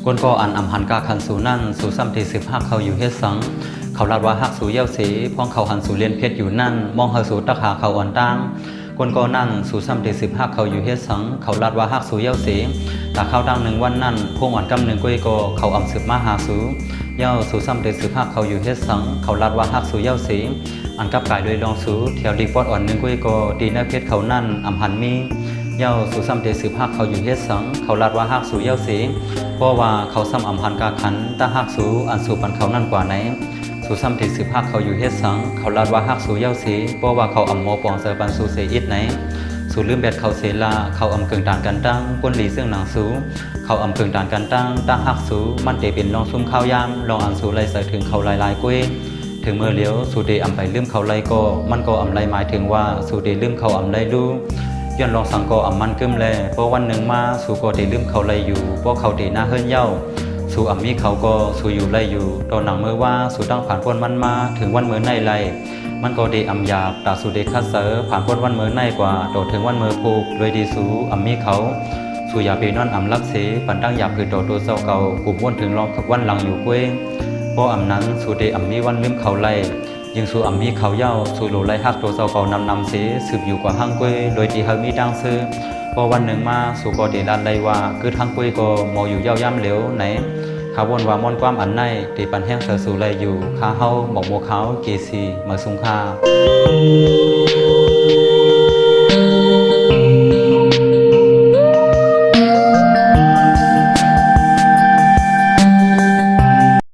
กวนก็อันอำหันกาขันสูนั่นสู่ซ้ำที่15เขาอยู่เฮ็ดสังเขาลาดว่าฮักสู่เย้าสีพ้องเขาหันสู่เรียนเพชรอยู่นั่นมองเฮาสู่ตะขาเขาอ่อนตั้งกวนก็นั่นสู่ซ้ำที่15เขาอยู่เฮ็ดสังเขาลาดว่าฮักสู่เย้าสีตาเข้าดังหนึ่งวันนั่นพวงอ่อนกำหนึ่งกุ้ยก็เขาอำสืบมาหาสู่เย้าสู่ซ้ำที่15เขาอยู่เฮ็ดสังเขาลาดว่าฮักสู่เย้าสีอันกับกายโดยลองสู่แถวดีปอดอ่อนหนึ่งกุ้ยก็ดีเนื้อเพชรเขานั่นอำหันมีเย้าสู่ซ้ำที่15เขาอยู่เฮ็ดสังเขาลาดว่าฮักสู่เย้าสีเพราะว่าเขาซ้ำอำหันกาขันตาฮักสู่อันสู่ปันเขานั่นกว่าไหนสู่ซ้ำที่15เขาอยู่เฮ็ดสังเขาลาดว่าฮักสู่เย้าสีเพราะว่าเขาอำโมปองเสปันสู่เสอิดไหนสู่ลืมแบดเขาเสลาเขาอำเกิงด่านกันตั้งกวนหลีซึ่งหนังสู่เขาอำเกิงด่านกันตั้งตาฮักสู่มันเตเป็นลองซุ่มข้าวยามลองอันสู่ไล่ใส่ถึงเขาลายกุ้ยถึงเมื่อเลี้ยวสู่เดอำไปลืมเขาไล่ก็มันก็อำไล่หมายถึงว่าสู่เดลืมเขาอำไล่รู้ย้อนลองสังก็อำมันกึมแลเพราะวันหนึ่งมาสู่ก็เดลืมเขาไล่อยู่เพราะเขาเดหน้าเฮิรนเย้าสู่อำมีเขาก็สู่อยู่ไล่อยู่ตอนหนังเมื่อว่าสู่ตั้งผ่านพ้นมันมาถึงวันเมื่อในไล่มันก็เดอำหยาบตาสู่เดคัดเสอผ่านพ้นวันเมื่อในกว่าโตถึงวันเมื่อผูกโดยดีสู่อำมีเขาสู่อย่าไปนอนอำลักเสปันตั้งหยาบคือโตตัวเจ้าเก่ากูม้วนถึงรองวันหลังอยู่เว้งเพราะอำนั้นสู่เดอำมีวันลืมเขาไล่ยิงสู่อำมีเขาเย้าสู่โลไล่ฮักตัวเจ้าเก่านำเสสืบอยู่กว่าห้างเว้โดยที่เฮามีดังซื้อพอวันหนึ่งมาสู่ก็เดลันไล่ว่าคือทั้งกุ้ยก็มออยู่เย้าย่ำเหลวไหนขาวนว่ามอนความอันในตีปันแห้งเสือสู่ไล่อยู่ข้าเฮาหมอกโมเขาเกซีมาสุงคา